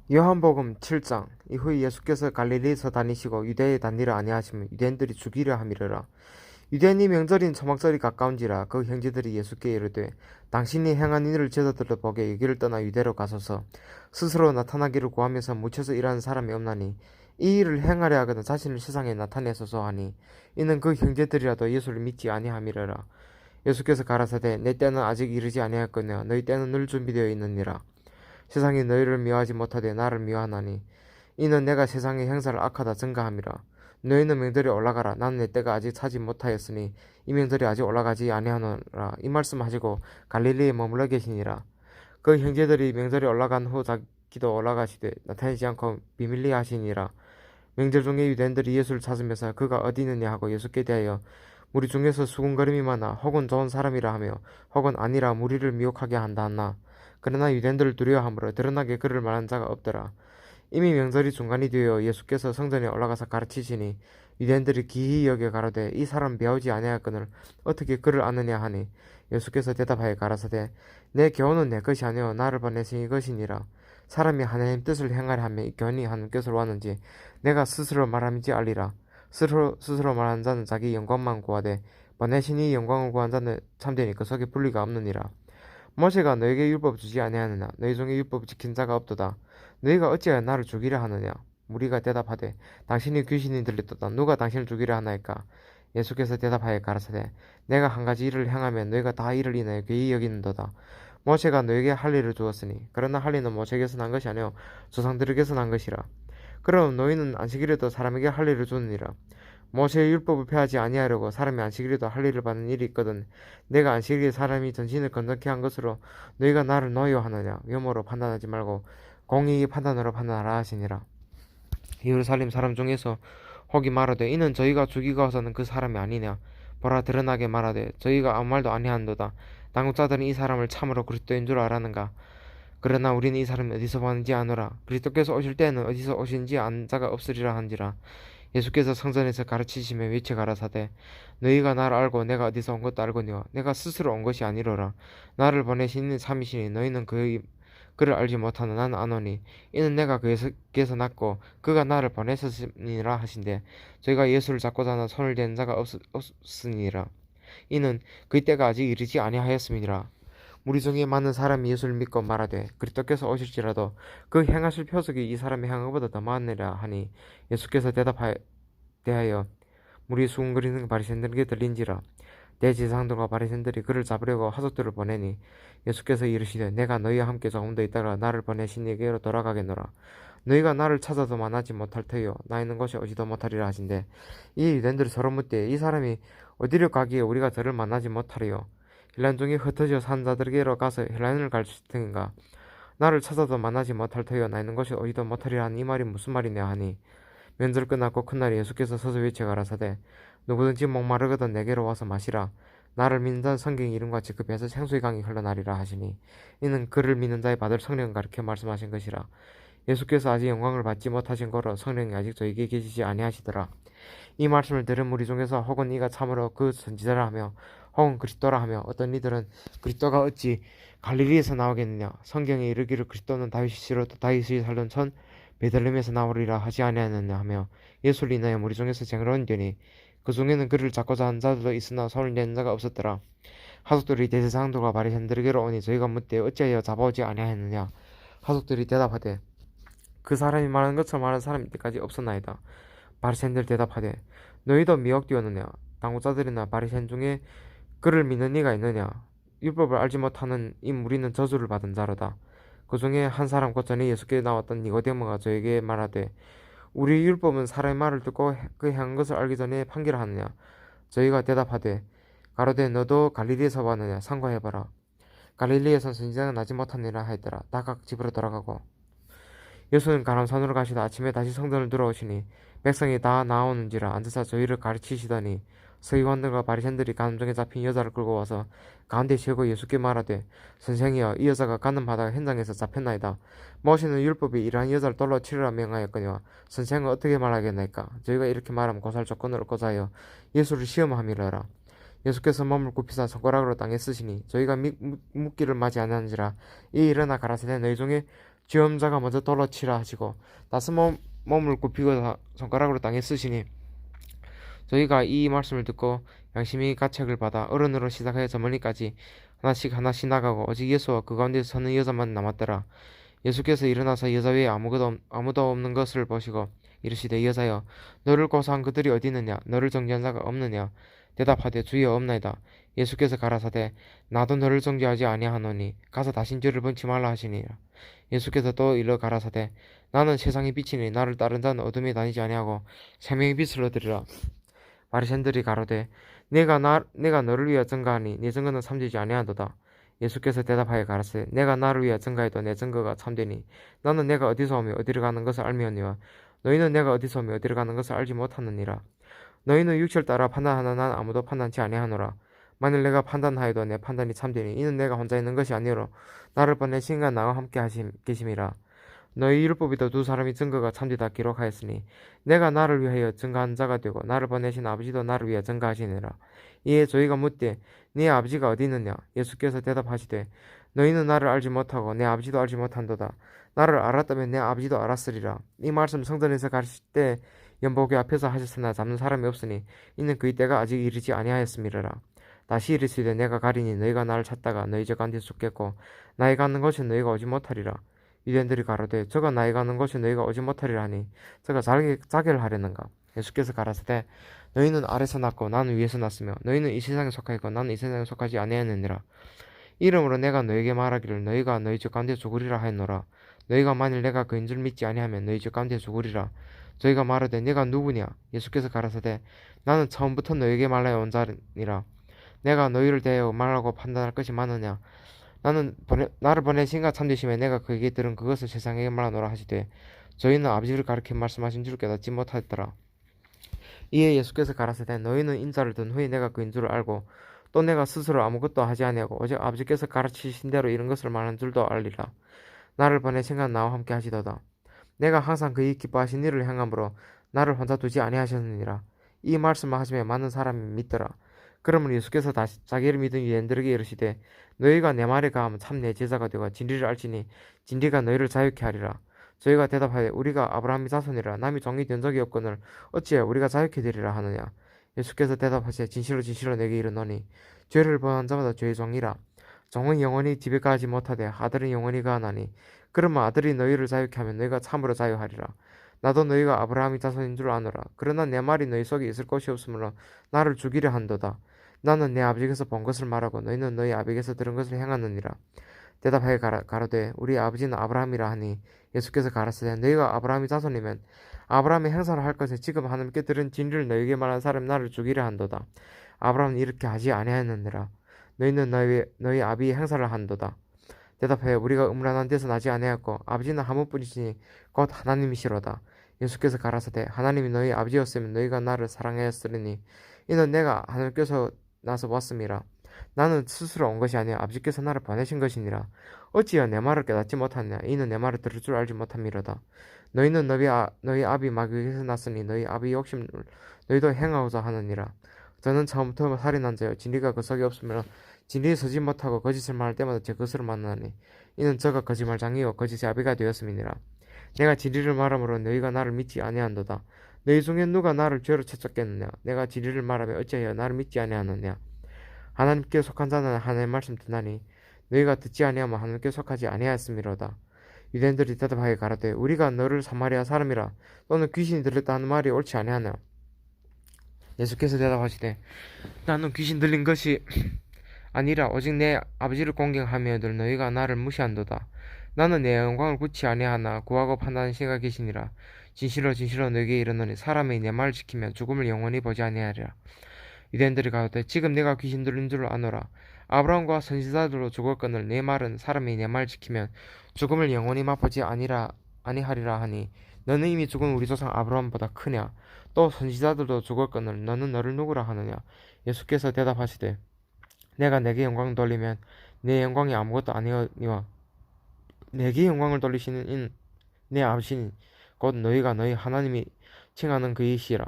요한복음 7장. 이후 예수께서 갈릴리에서 다니시고 유대에 다니려 아니하시면 유대인들이 죽이려 함이러라. 유대인이 명절인 초막절이 가까운지라 그 형제들이 예수께 이르되 당신이 행한 일을 제자들로 보게 여기를 떠나 유대로 가소서. 스스로 나타나기를 구하면서 묻혀서 일하는 사람이 없나니 이 일을 행하려 하거든 자신을 세상에 나타내소서 하니, 이는 그 형제들이라도 예수를 믿지 아니함이러라. 예수께서 가라사대 내 때는 아직 이르지 아니하였거니와 너희 때는 늘 준비되어 있느니라. 세상이 너희를 미워하지 못하되 나를 미워하나니 이는 내가 세상의 행사를 악하다 증가함이라. 너희는 명절에 올라가라. 나는 내 때가 아직 차지 못하였으니 이 명절이 아직 올라가지 아니하노라. 이 말씀하시고 갈릴리에 머물러 계시니라. 그 형제들이 명절에 올라간 후 자기도 올라가시되 나타내지 않고 비밀리에 하시니라. 명절 중에 유대인들이 예수를 찾으면서 그가 어디 있느냐 하고 예수께 대하여 무리 중에서 수군거림이 많아 혹은 좋은 사람이라 하며 혹은 아니라 무리를 미혹하게 한다 하나, 그러나 유대인들을 두려워하므로 드러나게 그를 말한 자가 없더라. 이미 명절이 중간이 되어 예수께서 성전에 올라가서 가르치시니 유대인들이 기히 여겨 가로되 이 사람 배우지 아니하였거늘 어떻게 그를 아느냐 하니, 예수께서 대답하여 가라사대 내 교훈은 내 것이 아니요 나를 보내신 이것이니라. 사람이 하나님 뜻을 행하려 하며 이 교훈이 하나님께서 왔는지 내가 스스로 말함인지 알리라. 스스로 말하는 자는 자기 영광만 구하되 보내신 이 영광을 구한 자는 참되니 그 속에 분리가 없느니라. 모세가 너에게 율법 주지 아니하느냐? 너희 중에 율법 지킨 자가 없도다. 너희가 어찌하여 나를 죽이려 하느냐? 무리가 대답하되 당신이 귀신이 들렸도다. 누가 당신을 죽이려 하나이까? 예수께서 대답하여 가라사대 내가 한 가지 일을 행하면 너희가 다 이를 인하여 괴히 여기는도다. 모세가 너에게 할 일을 주었으니 그러나 할 일은 모세에게서 난 것이 아니요 조상들에게서 난 것이라. 그럼 너희는 안식일에도 사람에게 할 일을 주느니라. 모세의 율법을 폐하지 아니하려고 사람이 안식일에도 할 일을 받는 일이 있거든 내가 안식일에 사람이 전신을 건너게 한 것으로 너희가 나를 노여 하느냐? 외모로 판단하지 말고 공의의 판단으로 판단하라 하시니라. 예루살렘 사람 중에서 혹이 말하되 이는 저희가 죽이고 와서는 그 사람이 아니냐? 보라 드러나게 말하되 저희가 아무 말도 아니한도다. 당국자들은 이 사람을 참으로 그리스도인 줄 알았는가? 그러나 우리는 이 사람이 어디서 왔는지 아노라. 그리스도께서 오실 때는 어디서 오신지 안 자가 없으리라 한지라. 예수께서 성전에서 가르치시며 외쳐 가라사대 너희가 나를 알고 내가 어디서 온 것도 알거니와 내가 스스로 온 것이 아니로라. 나를 보내신 이는 참이시니 너희는 그를 알지 못하나 나는 아노니 이는 내가 그에게서 났고 그가 나를 보내셨음이라 하신대 저희가 예수를 잡고자 하나 손을 댄 자가 없으니라. 이는 그의 때가 아직 이르지 아니하였음이니라. 무리 중에 많은 사람이 예수를 믿고 말하되 그리스도께서 오실지라도 그 행하실 표적이 이 사람의 행하보다 더 많으리라 하니, 예수께서 대하여 무리 수군거리는 바리새인들에게 들린지라. 대제사장들과 바리새인들이 그를 잡으려고 하석들을 보내니 예수께서 이르시되 내가 너희와 함께 조금 더 있다가 나를 보내신 이에게로 돌아가겠노라. 너희가 나를 찾아도 만나지 못할 터이요 나 있는 곳에 오지도 못하리라 하신대, 이 유대인들이 서로 묻되 이 사람이 어디로 가기에 우리가 저를 만나지 못하리요? 헬란 중에 흩어져 산 자들에게로 가서 헬란을 가르치든가 나를 찾아도 만나지 못할 터이요 나 있는 곳에 오지도 못하리라 하는 이 말이 무슨 말이냐 하니, 면절 끝났고 큰날에 예수께서 서서 외쳐 가라사대 누구든지 목마르거든 내게로 와서 마시라. 나를 믿는 자는 성경 이름같이 그 배에서 생수의 강이 흘러나리라 하시니, 이는 그를 믿는 자의 받을 성령을 가리켜 말씀하신 것이라. 예수께서 아직 영광을 받지 못하신 거로 성령이 아직 저에게 계시지 아니하시더라. 이 말씀을 들은 무리 중에서 혹은 이가 참으로 그 선지자라 하며 혹은 그리스도라 하며 어떤 이들은 그리스도가 어찌 갈릴리에서 나오겠느냐? 성경에 이르기를 그리스도는 다윗이 씨로도 다윗이 살던 천 베들레헴에서 나오리라 하지 아니하느냐 하며 예수를 인하여 무리 중에서 쟁을 얹으니, 그 중에는 그를 잡고자 한 자들도 있으나 손을 낸 자가 없었더라. 하석들이 대제사장들과 바리새인들에게로 오니 저희가 묻되 어찌하여 잡아오지 아니하였느냐? 하석들이 대답하되 그 사람이 말하는 것처럼 말하는 사람이 이때까지 없었나이다. 바리새인들 대답하되 너희도 미혹되었느냐? 당국자들이나 바리새인 중에 그를 믿는 이가 있느냐? 율법을 알지 못하는 이 무리는 저주를 받은 자로다. 그 중에 한 사람 곧 전에 예수께 나왔던 니고데모가 저에게 말하되 우리 율법은 사람의 말을 듣고 그 행한 것을 알기 전에 판결하느냐? 저희가 대답하되 가로되 너도 갈릴리에서 왔느냐? 상고해봐라. 갈릴리에선 선지자가 나지 못하니라 하였더라. 다 각 집으로 돌아가고 예수는 가람산으로 가시다 아침에 다시 성전을 들어오시니 백성이 다 나오는지라 앉아서 저희를 가르치시더니 서기관들과 바리새인들이 감정에 잡힌 여자를 끌고 와서 가운데 세우고 예수께 말하되 선생이여 이 여자가 가는 바다가 현장에서 잡혔나이다. 모세는 율법이 이러한 여자를 돌로 치르라 명하였거니와 선생은 어떻게 말하겠나이까? 저희가 이렇게 말하면 고사할 조건을 얻고자 하여 예수를 시험함이러라. 예수께서 몸을 굽히사 손가락으로 땅에 쓰시니 저희가 묻기를 마지 않았는지라. 이 일어나 가라사대 너희 중에 주염자가 먼저 돌로 치라 하시고 따스 몸을 굽히고 손가락으로 땅에 쓰시니 저희가 이 말씀을 듣고 양심이 가책을 받아 어른으로 시작하여 저머니까지 하나씩 나가고 오직 예수와 그 가운데서 서는 여자만 남았더라. 예수께서 일어나서 여자 외에 아무도 없는 것을 보시고 이르시되 여자여 너를 고소한 그들이 어디 있느냐 너를 정죄한 자가 없느냐 대답하되 주여 없나이다. 예수께서 가라사대 나도 너를 정죄하지 아니하노니 가서 다신 죄를 범치 말라 하시니라. 예수께서 또 일러 가라사대 나는 세상의 빛이니 나를 따른 자는 어둠에 다니지 아니하고 생명의 빛을 얻으리라. 바리새인들이 가로되 내가 너를 위하여 증거하니 네 증거는 참되지 아니하도다. 예수께서 대답하여 가라사대 내가 나를 위하여 증거해도 내 증거가 참되니 나는 내가 어디서 오며 어디로 가는 것을 알미오니와 너희는 내가 어디서 오며 어디로 가는 것을 알지 못하느니라. 너희는 육체를 따라 판단하나 난 아무도 판단치 아니하노라. 만일 내가 판단하여도 내 판단이 참되니 이는 내가 혼자 있는 것이 아니로 나를 보내신 이가 나와 함께 계심이라. 너희 율법에도 두 사람이 증거가 참되다 기록하였으니 내가 나를 위하여 증거한 자가 되고 나를 보내신 아버지도 나를 위하여 증거하시니라. 이에 저희가 묻되 네 아버지가 어디 있느냐? 예수께서 대답하시되 너희는 나를 알지 못하고 내 아버지도 알지 못한도다. 나를 알았다면 내 아버지도 알았으리라. 이 말씀 성전에서 가르칠 때 연복의 앞에서 하셨으나 잡는 사람이 없으니 이는 그의 때가 아직 이르지 아니하였음이라. 다시 이르시되 내가 가리니 너희가 나를 찾다가 너희 적 가운데 죽겠고 나의 가는 곳에 너희가 오지 못하리라. 유대인들이 가로되 저가 나의 가는 곳에 너희가 오지 못하리라 하니 저가 자기를 하려는가. 예수께서 가라사대 너희는 아래서 났고 나는 위에서 났으며 너희는 이 세상에 속하였고 나는 이 세상에 속하지 아니하느니라. 이러므로 내가 너희에게 말하기를 너희가 너희 적 가운데 죽으리라 하였노라. 너희가 만일 내가 그인 줄 믿지 아니하면 너희 적 가운데 죽으리라. 저희가 말하되 내가 누구냐? 예수께서 가라사대 나는 처음부터 너희에게 말하여 온 자니라. 내가 너희를 대하여 말하고 판단할 것이 많으냐? 나를 보내신 가 참되심에 내가 그에게 들은 그것을 세상에게 말하노라 하시되 저희는 아버지를 가리켜 말씀하신 줄 깨닫지 못하였더라. 이에 예수께서 가라사대 너희는 인자를 든 후에 내가 그인 줄을 알고 또 내가 스스로 아무것도 하지 아니하고 오직 아버지께서 가르치신 대로 이런 것을 말한 줄도 알리라. 나를 보내신 가 나와 함께 하시도다. 내가 항상 그의 기뻐하신 일을 행함으로 나를 혼자 두지 아니하셨느니라. 이 말씀을 하시며 많은 사람이 믿더라. 그러면 예수께서 다시 자기를 믿은 유대인들에게 이르시되 너희가 내 말에 가하면 참 내 제자가 되고 진리를 알지니 진리가 너희를 자유케 하리라. 저희가 대답하되 우리가 아브라함의 자손이라 남이 종이 된 적이 없거늘 어찌하여 우리가 자유케 되리라 하느냐. 예수께서 대답하시되 진실로 내게 이르노니 죄를 범한 자마다 죄의 종이라. 종은 영원히 집에 가지 못하되 아들은 영원히 가하나니 그러면 아들이 너희를 자유케 하면 너희가 참으로 자유하리라. 나도 너희가 아브라함의 자손인 줄 아노라. 그러나 내 말이 너희 속에 있을 것이 없으므로 나를 죽이려 한도다. 나는 내 아버지께서 본 것을 말하고 너희는 너희 아버지께서 들은 것을 행하느니라. 대답하여 가로되 우리 아버지는 아브라함이라 하니 예수께서 가라사대 너희가 아브라함의 자손이면 아브라함의 행사를 할 것에 지금 하나님께 들은 진리를 너희에게 말한 사람 나를 죽이려 한도다. 아브라함은 이렇게 하지 아니하였느니라. 너희는 너희 아비의 행사를 한도다. 대답하여 우리가 음란한 데서 나지 아니하였고 아버지는 한 분뿐이시니 곧 하나님이시로다. 예수께서 가라사대 하나님이 너희 아버지였으면 너희가 나를 사랑하였으리니 이는 내가 하늘께서 나서 왔음이라. 나는 스스로 온 것이 아니라 아버지께서 나를 보내신 것이니라. 어찌하여 내 말을 깨닫지 못하느냐? 이는 내 말을 들을 줄 알지 못함이로다. 너희는 너희 아비 마귀에게서 났으니 너희 아비 욕심을 너희도 행하고자 하느니라. 저는 처음부터 살인한 자여 진리가 그 속에 없으므로 진리에 서지 못하고 거짓을 말할 때마다 제 것으로 만나니 이는 저가 거짓말장이요 거짓의 아비가 되었음이니라. 내가 진리를 말함으로 너희가 나를 믿지 아니한도다. 너희 중에 누가 나를 죄로 채찍겠느냐? 내가 진리를 말하며 어찌하여 나를 믿지 아니하느냐? 하나님께 속한 자는 하나님의 말씀 듣나니 너희가 듣지 아니하면 하나님께 속하지 아니하였음이로다. 유대인들이 대답하여 가라되 우리가 너를 사마리아 사람이라 또는 귀신이 들렸다 하는 말이 옳지 아니하냐? 예수께서 대답하시되 나는 귀신 들린 것이 아니라 오직 내 아버지를 공경하며들 너희가 나를 무시한도다. 나는 내 영광을 굳이 아니하나 구하고 판단하는 시가 계시니라. 진실로 너희에게 이르노니 사람이 내 말을 지키면 죽음을 영원히 보지 아니하리라. 유대인들이 가로되 지금 내가 귀신 들린 줄 아노라. 아브라함과 선지자들로 죽었거늘 내 말은 사람이 내 말을 지키면 죽음을 영원히 맛보지 아니하리라 하니 너는 이미 죽은 우리 조상 아브라함보다 크냐? 또 선지자들도 죽었거늘 너는 너를 누구라 하느냐? 예수께서 대답하시되 내가 내게 영광 돌리면 내 영광이 아무것도 아니오니와 내게 영광을 돌리시는 이는 내 아버지니 곧 너희가 너희 하나님이 칭하는 그이시라.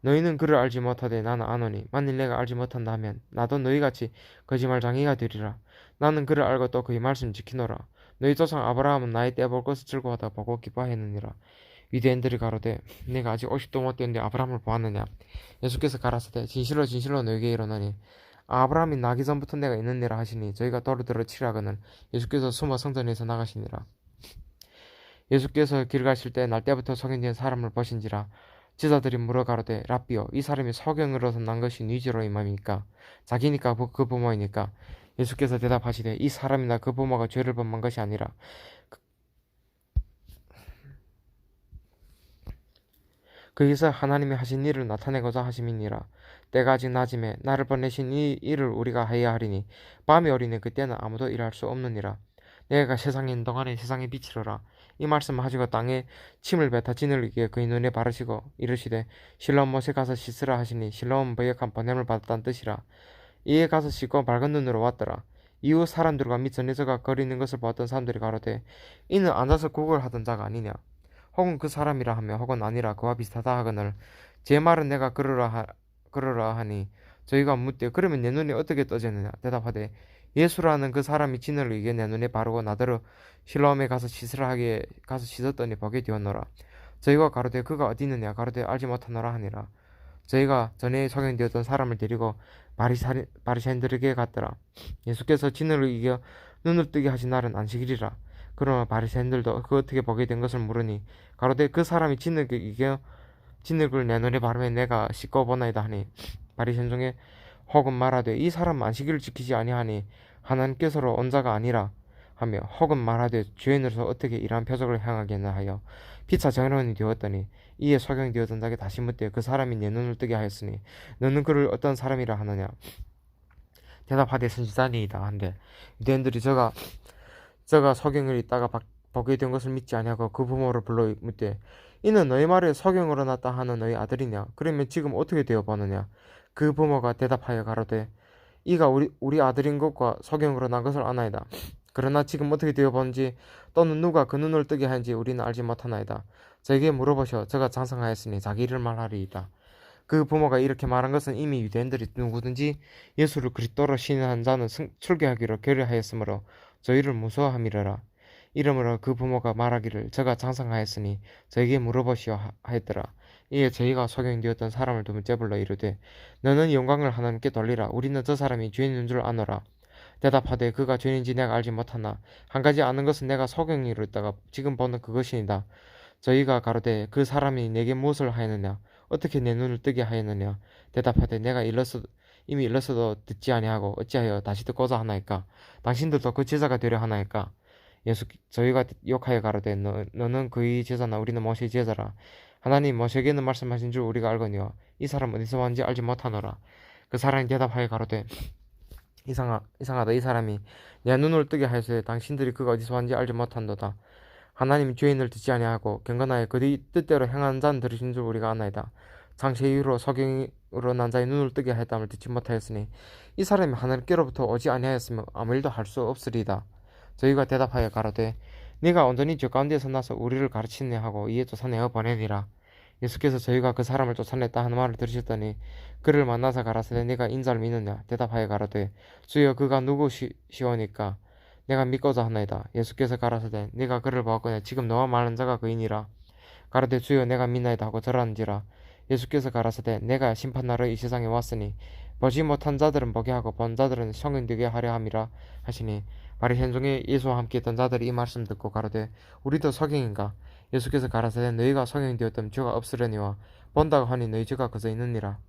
너희는 그를 알지 못하되 나는 아노니 만일 내가 알지 못한다 하면 나도 너희같이 거짓말장이가 되리라. 나는 그를 알고 또 그의 말씀 지키노라. 너희 조상 아브라함은 나의 떼볼 것을 즐거워하다 보고 기뻐하였느니라. 유대인들이 가로되 내가 아직 50도 못 되었는데 아브라함을 보았느냐. 예수께서 가라사대 진실로 진실로 너희에게 이르노니 아브라함이 나기 전부터 내가 있느니라 하시니 저희가 도로들어 치라거늘 예수께서 숨어 성전에서 나가시니라. 예수께서 길 가실 때 날때부터 성인된 사람을 보신지라. 제자들이 물어 가로되 랍비여 이 사람이 소경으로서 난 것이 니지로 임함이니까 자기니까 그 부모이니까. 예수께서 대답하시되 이 사람이나 그 부모가 죄를 범한 것이 아니라 그에서 하나님이 하신 일을 나타내고자 하심이니라. 때가 아직 낮음에 나를 보내신 이 일을 우리가 해야 하리니 밤이 오리니 그때는 아무도 일할 수 없느니라. 내가 세상에 있는 동안에 세상의 빛이로라. 이 말씀을 하시고 땅에 침을 뱉어 진을 이겨 그의 눈에 바르시고 이르시되 실로암 못에 가서 씻으라 하시니 실로암은 부역한 보냄을 받았다는 뜻이라. 이에 가서 씻고 밝은 눈으로 왔더라. 이후 사람들과 및 전에서가 거리는 것을 보았던 사람들이 가로되 이는 앉아서 구걸 하던 자가 아니냐. 혹은 그 사람이라 하며 혹은 아니라 그와 비슷하다 하거늘 제 말은 내가 그러라 하니 저희가 묻되 그러면 내 눈이 어떻게 떠졌느냐. 대답하되 예수라는 그 사람이 진을 이겨 내 눈에 바르고 나더러 실로암에 가서 씻으라 하기에 가서 씻었더니 보게 되었노라. 저희가 가로되 그가 어디 있느냐. 가로되 알지 못하노라 하니라. 저희가 전에 소경되었던 사람을 데리고 바리새인들에게 갔더라. 예수께서 진을 이겨 눈을 뜨게 하신 날은 안식일이라. 그러나 바리새인들도 그 어떻게 보게 된 것을 물으니 가로되 그 사람이 진을 이겨 진흙을 내 눈에 바르면 내가 씻고 보나이다 하니 바리새인 중에 혹은 말하되 이 사람은 안식일을 지키지 아니하니 하나님께서로 온 자가 아니라 하며 혹은 말하되 죄인으로서 어떻게 이러한 표적을 행하겠나 하여 피차 정론이 되었더니 이에 소경이 되었던 자에게 다시 묻되 그 사람이 내 눈을 뜨게 하였으니 너는 그를 어떤 사람이라 하느냐. 대답하되 선지자니이다 한데 유대인들이 저가 소경을 있다가 보게 된 것을 믿지 아니하고 그 부모를 불러 묻되 이는 너희 말에 소경으로 났다 하는 너희 아들이냐. 그러면 지금 어떻게 되어 보느냐. 그 부모가 대답하여 가로되 이가 우리 아들인 것과 소경으로 난 것을 아나이다. 그러나 지금 어떻게 되어 보는지 또는 누가 그 눈을 뜨게 하는지 우리는 알지 못하나이다. 저에게 물어보시오. 저가 장성하였으니 자기 일을 말하리이다. 그 부모가 이렇게 말한 것은 이미 유대인들이 누구든지 예수를 그리스도로 신인한 자는 출교하기로 결의하였으므로 저희를 무서워함이러라. 이러므로 그 부모가 말하기를 저가 장성하였으니 저에게 물어보시오 하였더라. 이에 저희가 소경되었던 사람을 두 번째 불러 이르되 너는 영광을 하나님께 돌리라. 우리는 저 사람이 죄인인 줄 아노라. 대답하되 그가 죄인인지 내가 알지 못하나 한 가지 아는 것은 내가 소경이로 있다가 지금 보는 그것이니이다. 저희가 가로되 그 사람이 내게 무엇을 하였느냐. 어떻게 내 눈을 뜨게 하였느냐. 대답하되 내가 이미 일렀어도 듣지 아니하고 어찌하여 다시 듣고자 하나이까. 당신들도 그 제자가 되려 하나이까. 저희가 욕하여 가로되 너는 그의 제자나 우리는 모세의 제자라. 하나님 모세에게는 말씀하신 줄 우리가 알거니와 이 사람 어디서 왔는지 알지 못하노라. 그 사람이 대답하여 가로되 이상하다. 이 사람이 내 눈을 뜨게 하였으되 당신들이 그가 어디서 왔는지 알지 못한도다. 하나님 죄인을 듣지 아니하고 경건하여 그의 뜻대로 행하는 자는 들으신 줄 우리가 아나이다. 장세 이후로 소경으로 난 자의 눈을 뜨게 하였다을 듣지 못하였으니 이 사람이 하나님께로부터 오지 아니하였으면 아무 일도 할 수 없으리이다. 저희가 대답하여 가로되 네가 온전히 죄 가운데서 나서 우리를 가르치네 하고 이에 쫓아내어 보내니라. 예수께서 저희가 그 사람을 쫓아냈다 하는 말을 들으셨더니 그를 만나서 가라사대 네가 인자를 믿느냐. 대답하여 가로되 주여 그가 누구시오니까 내가 믿고자 하나이다. 예수께서 가라사대 네가 그를 보았거냐. 지금 너와 말하는 자가 그이니라. 가로되 주여 내가 믿나이다 하고 절하는지라. 예수께서 가라사대 내가 심판하러 이 세상에 왔으니 보지 못한 자들은 보게 하고 본 자들은 성인되게 하려 함이라 하시니 바리새인 중에 예수와 함께 있던 자들이 이 말씀 듣고 가로되 우리도 소경인가. 예수께서 가라사대 너희가 소경되었다면 죄가 없으려니와 본다고 하니 너희 죄가 그저 있느니라.